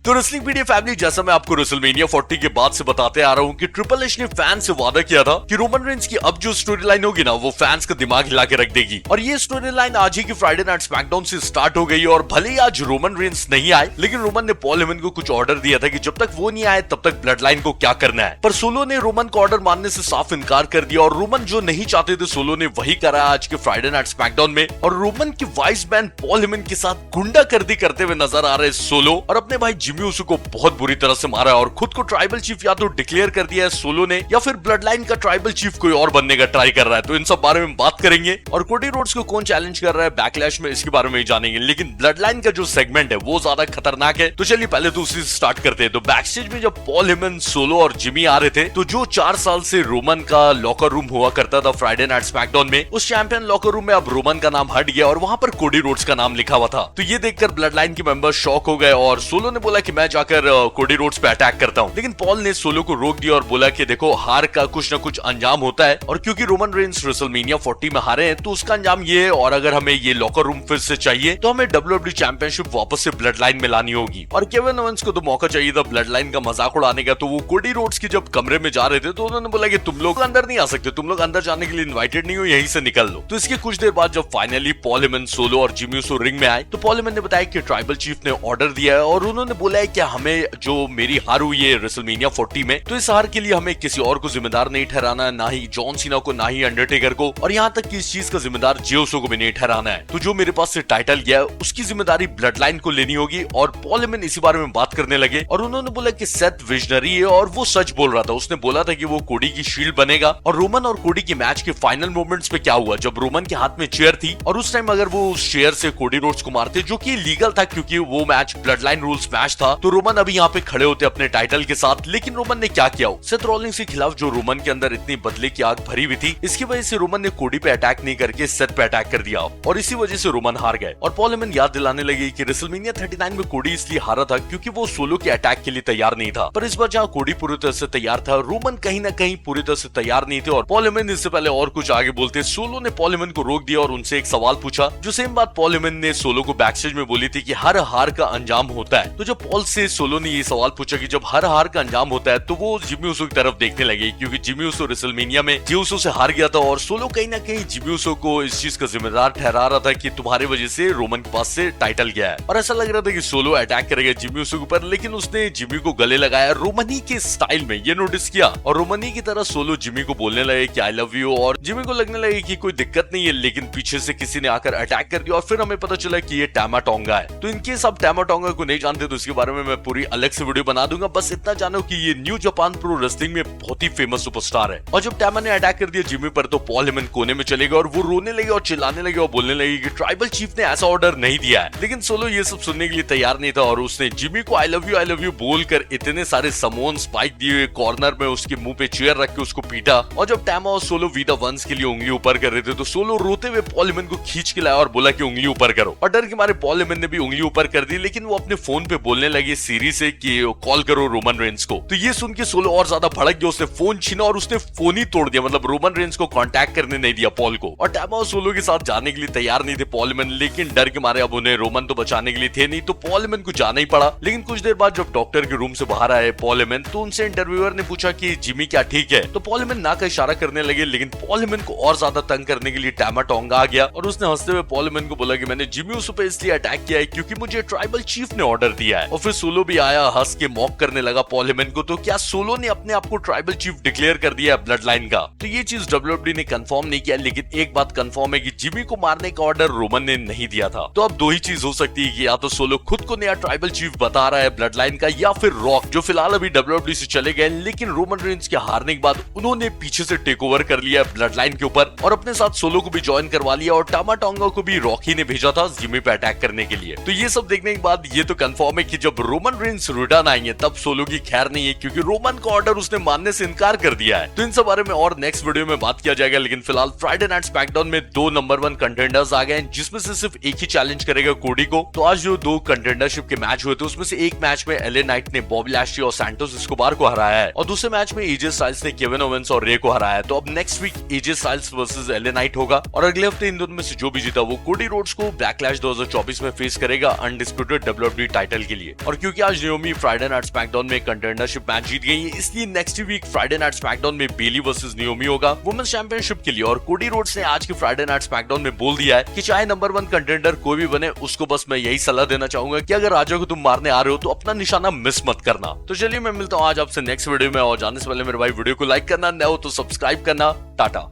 तो wrestling media family, जैसा मैं आपको रेसलमेनिया 40 के बाद से बताते आ रहा हूँ कि ट्रिपल एच ने फैंस से वादा किया था कि रोमन रेंस की अब जो स्टोरी लाइन होगी ना, वो फैंस का दिमाग हिला के रख देगी। और ये स्टोरी लाइन आज ही की फ्राइडे नाइट स्मैकडाउन से स्टार्ट हो गई। और भले ही आज रोमन रेंस नहीं आए, लेकिन रोमन ने पॉल हेमन को कुछ ऑर्डर दिया था कि जब तक वो नहीं आए तब तक ब्लड लाइन को क्या करना है। पर सोलो ने रोमन का ऑर्डर मानने से साफ इनकार कर दिया और रोमन जो नहीं चाहते थे सोलो ने वही करा आज के फ्राइडे नाइट स्मैकडाउन में। और रोमन के वाइस मैन पॉल हेमन के साथ गुंडागर्दी करते हुए नजर आ रहे सोलो, और अपने भाई जिमी उसो को बहुत बुरी तरह से मारा है और खुद को ट्राइबल चीफ या तो डिक्लेयर कर दिया है सोलो ने, या फिर ब्लड लाइन का ट्राइबल चीफ कोई और बनने का ट्राई कर रहा है। तो इन सब बारे में बात करेंगे। और कोडी रोड्स को कौन चैलेंज कर रहा है बैकलैश में, इसके बारे में ही जानेंगे। लेकिन ब्लड लाइन का जो सेगमेंट है वो ज्यादा खतरनाक है। तो चलिए पहले तो उसी से स्टार्ट करते हैं। तो बैकस्टेज में जब पॉल हेमन, सोलो और जिमी आ रहे थे, तो जो 4 साल से रोमन का लॉकर रूम हुआ करता था फ्राइडे नाइट स्मैकडाउन में, उस चैंपियन लॉकर रूम में अब रोमन का नाम हट गया और वहां पर कोडी रोड्स का नाम लिखा हुआ था। तो ये देखकर ब्लड लाइन के मेंबर शॉक हो गए और सोलो ने बोला कि मैं जाकर कोडी रोड्स पे अटैक करता हूं। लेकिन पॉल ने सोलो को रोक दिया और बोला कि देखो, हार का कुछ ना कुछ अंजाम होता है, और क्योंकि रोमन रेंस रेसलमेनिया 40 में हारे हैं तो उसका अंजाम ये है, और अगर हमें ये लॉकर रूम फिर से चाहिए तो हमें WWE चैंपियनशिप वापस से ब्लड लाइन में लानी होगी। और केविन ओवेंस को तो मौका चाहिए था ब्लड लाइन का मजाक उड़ाने का। तो वो कोडी रोड्स के जब कमरे में जा रहे थे तो उन्होंने बोला कि तुम लोग अंदर नहीं आ सकते, तुम लोग अंदर जाने के लिए इन्वाइटेड नहीं हो, यहीं से निकल लो। तो इसके कुछ देर बाद जब फाइनली पॉल हेमन, सोलो और जिमी उसो रिंग में आए तो पॉल हेमन ने बताया कि ट्राइबल चीफ ने ऑर्डर दिया है और उन्होंने बोला है कि हमें जो मेरी हार हुई है रेसलमेनिया 40 में, तो इस हार के लिए हमें किसी और को जिम्मेदार नहीं ठहराना, ना ही जॉन सीना को, ना ही अंडरटेकर को, और यहाँ तक कि इस चीज का जिम्मेदार जे उसो को भी नहीं ठहराना है। तो जो मेरे पास से टाइटल गया है उसकी जिम्मेदारी ब्लड लाइन को लेनी होगी। और पॉल हेमन इसी बारे में बात करने लगे और उन्होंने बोला कि सेथ विजनरी है और वो सच बोल रहा था। उसने बोला था कि वो कोडी की शील्ड बनेगा। और रोमन और कोडी के मैच के फाइनल मोमेंट्स पे क्या हुआ, जब रोमन के हाथ में चेयर थी और उस टाइम अगर वो उस चेयर से कोडी रोड्स को मारते, जो कि लीगल था क्योंकि वो match blood line rules match था, तो रोमन अभी यहाँ पे खड़े होते अपने टाइटल के साथ। लेकिन रोमन ने क्या किया, सेथ रॉलिंग्स के खिलाफ जो रोमन के अंदर इतनी बदले की आग भरी हुई थी, इसकी वजह से रोमन ने कोडी पे अटैक नहीं करके सेथ पे अटैक कर दिया और इसी वजह से रोमन हार गए। और पॉल हेमन याद दिलाने लगे कि रेसलमेनिया 39 में कोडी इसलिए हारा था क्योंकि वो सोलो के अटैक के लिए तैयार नहीं था। पर इस बार जहाँ कोडी पूरी तरह से तैयार था, रोमन कहीं ना कहीं पूरी तरह से तैयार नहीं थे। और पॉल हेमन इससे पहले और कुछ आगे बोलते, सोलो ने पॉल हेमन को रोक दिया और उनसे एक सवाल पूछा, जो सेम बात पॉल हेमन ने सोलो को बैकस्टेज में बोली थी कि हर हार का अंजाम होता है। तो जब पॉल से सोलो ने ये सवाल पूछा कि जब हर हार का अंजाम होता है, तो वो जिमी उसो की तरफ देखने लगे क्योंकि जिमी उसो रेसलमेनिया में जे उसो से हार गया था और सोलो कहीं ना कहीं जिमी उसो को इस चीज का जिम्मेदार ठहरा रहा था कि तुम्हारी वजह से रोमन के पास से टाइटल गया है। और ऐसा लग रहा था कि सोलो अटैक करेगा जिमी उसो के ऊपर, लेकिन उसने जिमी को गले लगाया रोमनी के स्टाइल में, ये नोटिस किया। और रोमनी की तरह सोलो जिमी को बोलने लगे कि आई लव यू, और जिमी को लगने लगे कि कोई दिक्कत नहीं है। लेकिन पीछे से किसी ने आकर अटैक कर दिया और फिर हमें पता चला कि ये टामा टोंगा है। तो इनके सब टामा टोंगा को नहीं जानते तो इसके बारे में मैं पूरी अलग से वीडियो बना दूंगा। बस इतना जानो कि ये न्यू जापान प्रो रेसलिंग में बहुत ही फेमस सुपरस्टार है। और जब टामा ने अटैक कर दिया जिमी पर, तो पॉल हेमन कोने में चले गए और वो रोने लगे और चिल्लाने लगे और बोलने लगे कि ट्राइबल चीफ ने ऐसा ऑर्डर नहीं दिया है। लेकिन सोलो ये सब सुनने के लिए तैयार नहीं था और उसने जिमी को आई लव यू बोलकर इतने सारे समोन स्पाइक दिए, कॉर्नर में उसके मुंह पे चेयर रख के उसको पीटा। और जब टामा और सोलो वी द वंस के लिए उंगली ऊपर कर रहे थे, तो सोलो रोते हुए पॉल हेमन को खींच के लाया और बोला कि उंगली ऊपर करो। और डर के मारे पॉल हेमन ने भी उंगली ऊपर कर दी, लेकिन वो अपने फोन पे बोलने लगे सीरी से कि कॉल करो रोमन रेंस को। तो ये सुन के सोलो और ज्यादा भड़क गया, उसने फोन छीना और उसने फोन ही तोड़ दिया, मतलब रोमन रेंस को कांटेक्ट करने नहीं दिया पॉल को। और टामा और सोलो के साथ जाने के लिए तैयार नहीं थे पॉल हेमन, लेकिन डर के मारे अब उन्हें रोमन तो बचाने के लिए थे नहीं, तो पॉल हेमन को जाना ही पड़ा। लेकिन कुछ देर बाद जब डॉक्टर के रूम से बाहर आए पॉल हेमन, तो उनसे इंटरव्यूअर ने पूछा कि जिमी क्या ठीक है, तो पॉल हेमन ना का इशारा करने लगे। लेकिन पॉल हेमन को और ज्यादा तंग करने के लिए टामा टोंगा आ गया और उसने हंसते हुए पॉल हेमन को बोला कि मैंने जिमी उसो पे इसलिए अटैक किया है क्योंकि मुझे ट्राइबल चीफ ने ऑर्डर दिया है। और फिर सोलो भी आया, हंस के मॉक करने लगा पॉल हेमन को। तो क्या सोलो ने अपने आप को ट्राइबल चीफ डिक्लेयर कर दिया ब्लड लाइन का? तो ये चीज WWE ने कंफर्म नहीं किया, लेकिन एक बात कंफर्म है कि जिमी को मारने का ऑर्डर रोमन ने नहीं दिया था। तो अब दो ही चीज हो सकती है कि या तो सोलो खुद को नया ट्राइबल चीफ बता रहा है ब्लड लाइन का, या फिर रॉक, जो फिलहाल अभी WWE से चले गए, लेकिन रोमन रेंस के हारने के बाद उन्होंने पीछे से टेक ओवर कर लिया ब्लड लाइन के ऊपर और अपने साथ सोलो को भी ज्वाइन करवा लिया। और टामा टोंगा को भी रॉकी ने भेजा था जिमी पे अटैक करने के लिए। तो ये सब देखने के बाद ये तो कंफर्म है कि जब रोमन रेंस रिटर्न आएंगे तब सोलो की खैर नहीं है, क्योंकि रोमन का ऑर्डर उसने मानने से इनकार कर दिया है। तो इन सब बारे में और नेक्स्ट वीडियो में बात किया जाएगा। लेकिन फिलहाल फ्राइडे नाइट स्मैकडाउन में 2 नंबर 1 कंटेंडर्स आ गए, जिसमें से सिर्फ एक ही चैलेंज करेगा कोडी को। तो आज जो 2 कंटेंडरशिप के मैच हुए थे उसमें से एक मैच में एले नाइट ने बॉबी लैशली और सैंटोस एस्कोबार को हराया है और दूसरे मैच में एजे स्टाइल्स ने केविन ओवेंस और रे को हराया है। तो अब next week AJ Styles versus LA Knight होगा और अगले हफ्ते इन दोनों में से जो भी जीता वो कोडी रोड्स को बैकलैश 2024 में फेस करेगा अनडिस्प्यूटेड WWE टाइटल के लिए। और क्योंकि आज नियोमी फ्राइडे नाइट स्मैकडाउन में कंटेंडरशिप मैच जीत गई है, इसलिए next week Friday night SmackDown में बेली वर्सेस नियोमी होगा वुमेन्स चैंपियनशिप के लिए। और कोडी रोड्स ने आज के फ्राइडे नाइट स्मैकडाउन में बोल दिया है कि चाहे नंबर 1 कंटेंडर कोई भी बने, उसको बस मैं यही सलाह देना चाहूंगा कि अगर राजा को तुम मारने आ रहे हो तो अपना निशाना मिस मत करना। तो चलिए मैं मिलता हूँ आज आपसे नेक्स्ट वीडियो में, और जाने से पहले मेरे भाई वीडियो को लाइक करना, नया हो तो सब्सक्राइब करना। टाटा।